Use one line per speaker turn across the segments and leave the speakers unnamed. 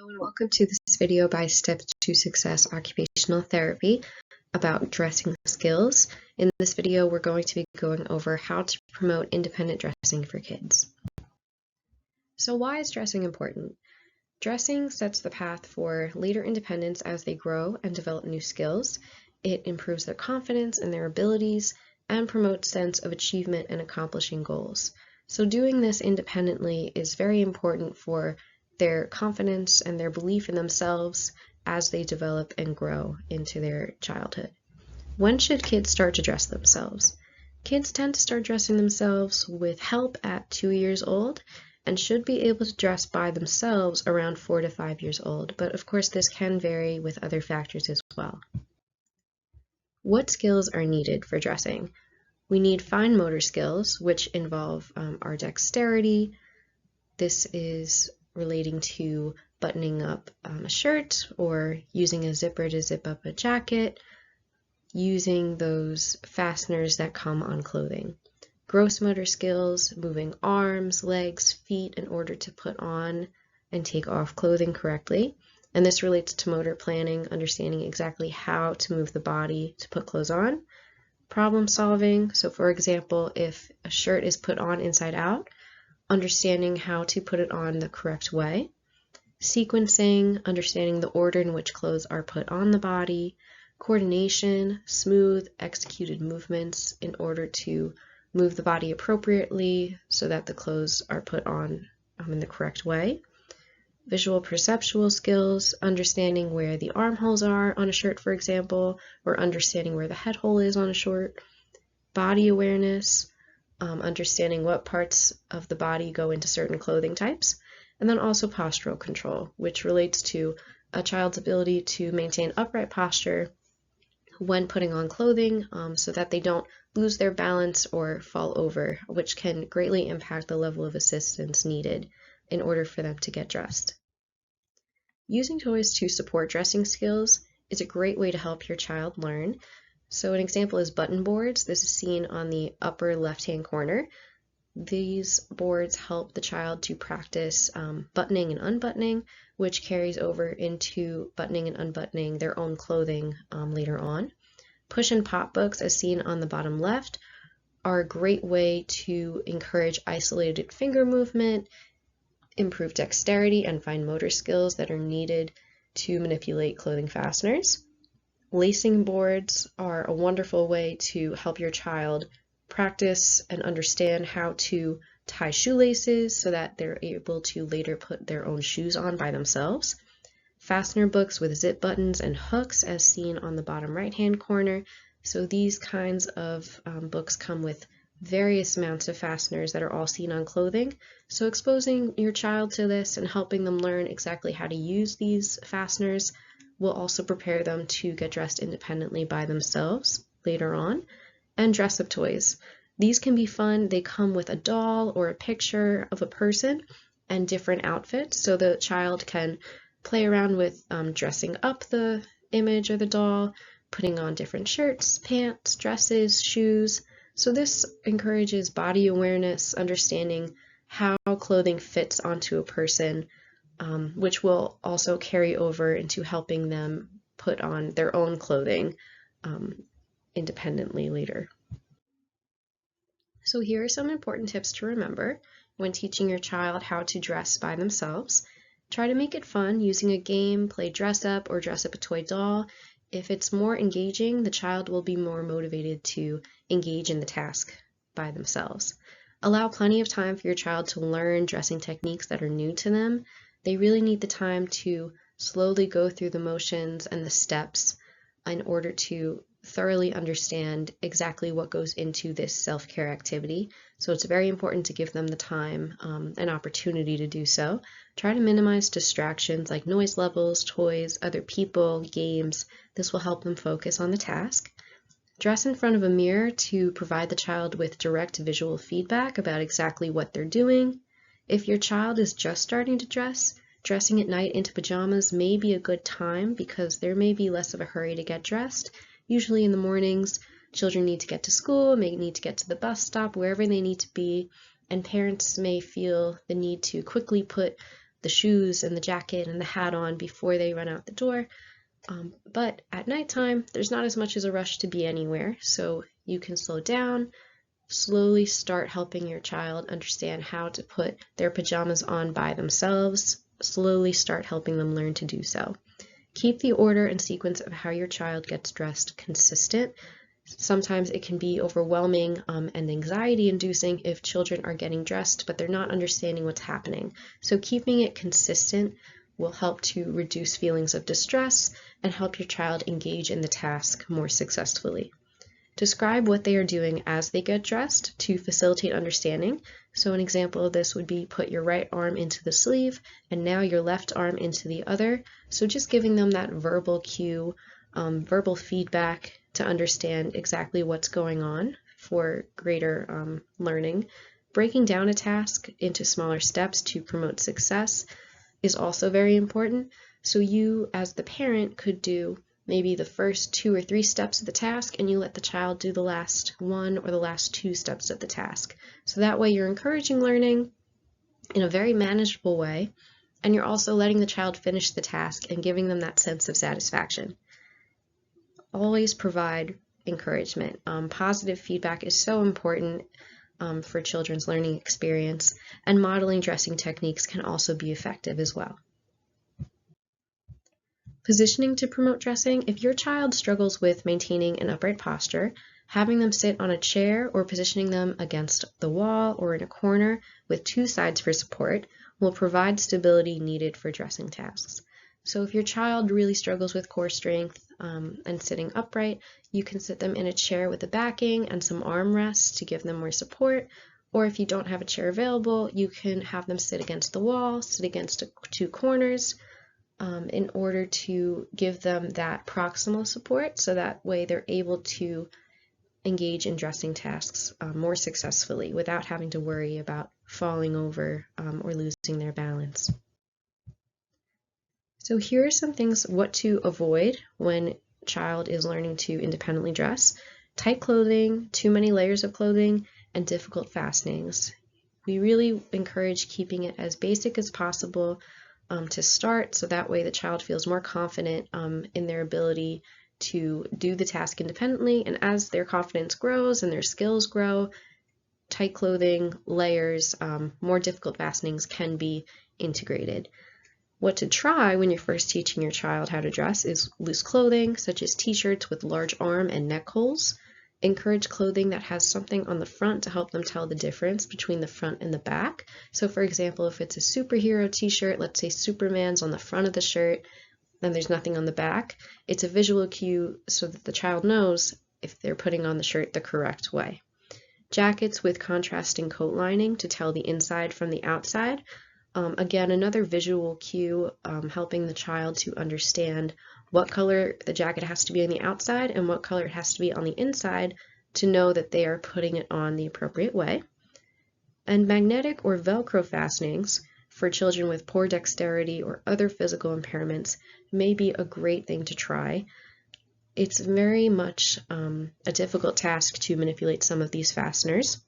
Hello and welcome to this video by Steps to Success Occupational Therapy about dressing skills. In this video, we're going to be going over how to promote independent dressing for kids. So why is dressing important? Dressing sets the path for later independence as they grow and develop new skills. It improves their confidence and their abilities and promotes sense of achievement and accomplishing goals. So doing this independently is very important for their confidence and their belief in themselves as they develop and grow into their childhood. When should kids start to dress themselves? Kids tend to start dressing themselves with help at 2 years old and should be able to dress by themselves around 4 to 5 years old, but of course this can vary with other factors as well. What skills are needed for dressing? We need fine motor skills, which involve our dexterity. This is relating to buttoning up a shirt or using a zipper to zip up a jacket, using those fasteners that come on clothing. Gross motor skills, moving arms, legs, feet in order to put on and take off clothing correctly. And this relates to motor planning, understanding exactly how to move the body to put clothes on. Problem solving, so for example, if a shirt is put on inside out, understanding how to put it on the correct way. Sequencing, understanding the order in which clothes are put on the body. Coordination, smooth, executed movements in order to move the body appropriately so that the clothes are put on in the correct way. Visual perceptual skills, understanding where the armholes are on a shirt, for example, or understanding where the head hole is on a shirt. Body awareness, understanding what parts of the body go into certain clothing types, and then also postural control, which relates to a child's ability to maintain upright posture when putting on clothing so that they don't lose their balance or fall over, which can greatly impact the level of assistance needed in order for them to get dressed. Using toys to support dressing skills is a great way to help your child learn. So an example is button boards. This is seen on the upper left-hand corner. These boards help the child to practice buttoning and unbuttoning, which carries over into buttoning and unbuttoning their own clothing later on. Push and pop books, as seen on the bottom left, are a great way to encourage isolated finger movement, improve dexterity and fine motor skills that are needed to manipulate clothing fasteners. Lacing boards are a wonderful way to help your child practice and understand how to tie shoelaces so that they're able to later put their own shoes on by themselves. Fastener books with zip buttons and hooks, as seen on the bottom right-hand corner. So these kinds of books come with various amounts of fasteners that are all seen on clothing. So exposing your child to this and helping them learn exactly how to use these fasteners will also prepare them to get dressed independently by themselves later on. And dress-up toys. These can be fun. They come with a doll or a picture of a person and different outfits, so the child can play around with dressing up the image or the doll, putting on different shirts, pants, dresses, shoes. So this encourages body awareness, understanding how clothing fits onto a person, which will also carry over into helping them put on their own clothing independently later. So here are some important tips to remember when teaching your child how to dress by themselves. Try to make it fun using a game, play dress up, or dress up a toy doll. If it's more engaging, the child will be more motivated to engage in the task by themselves. Allow plenty of time for your child to learn dressing techniques that are new to them. They really need the time to slowly go through the motions and the steps in order to thoroughly understand exactly what goes into this self-care activity. So it's very important to give them the time and opportunity to do so. Try to minimize distractions like noise levels, toys, other people, games. This will help them focus on the task. Dress in front of a mirror to provide the child with direct visual feedback about exactly what they're doing. If your child is just starting to dress, dressing at night into pajamas may be a good time because there may be less of a hurry to get dressed. Usually in the mornings, children need to get to school, may need to get to the bus stop, wherever they need to be, and parents may feel the need to quickly put the shoes and the jacket and the hat on before they run out the door. But at nighttime, there's not as much as a rush to be anywhere, so you can slow down, slowly start helping your child understand how to put their pajamas on by themselves, slowly start helping them learn to do so. Keep the order and sequence of how your child gets dressed consistent. Sometimes it can be overwhelming and anxiety-inducing if children are getting dressed but they're not understanding what's happening. So keeping it consistent will help to reduce feelings of distress and help your child engage in the task more successfully. Describe what they are doing as they get dressed to facilitate understanding. So an example of this would be put your right arm into the sleeve and now your left arm into the other. So just giving them that verbal cue, verbal feedback to understand exactly what's going on for greater learning. Breaking down a task into smaller steps to promote success is also very important. So you, as the parent, could do maybe the first 2 or 3 steps of the task and you let the child do the last 1 or the last 2 steps of the task. So that way you're encouraging learning in a very manageable way, and you're also letting the child finish the task and giving them that sense of satisfaction. Always provide encouragement. Positive feedback is so important for children's learning experience, and modeling dressing techniques can also be effective as well. Positioning to promote dressing. If your child struggles with maintaining an upright posture, having them sit on a chair or positioning them against the wall or in a corner with 2 sides for support will provide stability needed for dressing tasks. So if your child really struggles with core strength and sitting upright, you can sit them in a chair with a backing and some arm rests to give them more support. Or if you don't have a chair available, you can have them sit against the wall, sit against 2 corners, in order to give them that proximal support, so that way they're able to engage in dressing tasks more successfully without having to worry about falling over or losing their balance. So here are some things what to avoid when child is learning to independently dress: tight clothing, too many layers of clothing, and difficult fastenings. We really encourage keeping it as basic as possible to start, so that way the child feels more confident in their ability to do the task independently, and as their confidence grows and their skills grow, tight clothing, layers, more difficult fastenings can be integrated. What to try when you're first teaching your child how to dress is loose clothing, such as t-shirts with large arm and neck holes. Encourage clothing that has something on the front to help them tell the difference between the front and the back. So for example, if it's a superhero t-shirt, let's say Superman's on the front of the shirt, and there's nothing on the back, it's a visual cue so that the child knows if they're putting on the shirt the correct way. Jackets with contrasting coat lining to tell the inside from the outside. Again, another visual cue, helping the child to understand what color the jacket has to be on the outside and what color it has to be on the inside to know that they are putting it on the appropriate way. And magnetic or Velcro fastenings for children with poor dexterity or other physical impairments may be a great thing to try. It's very much a difficult task to manipulate some of these fasteners,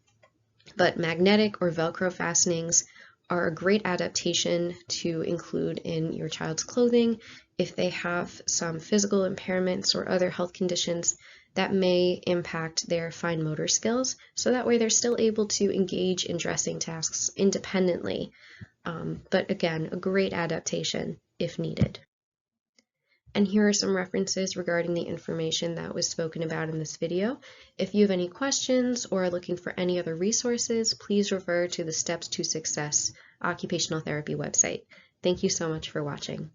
but magnetic or Velcro fastenings are a great adaptation to include in your child's clothing if they have some physical impairments or other health conditions that may impact their fine motor skills, so that way they're still able to engage in dressing tasks independently. But again, a great adaptation if needed. And here are some references regarding the information that was spoken about in this video. If you have any questions or are looking for any other resources, please refer to the Steps to Success occupational therapy website. Thank you so much for watching.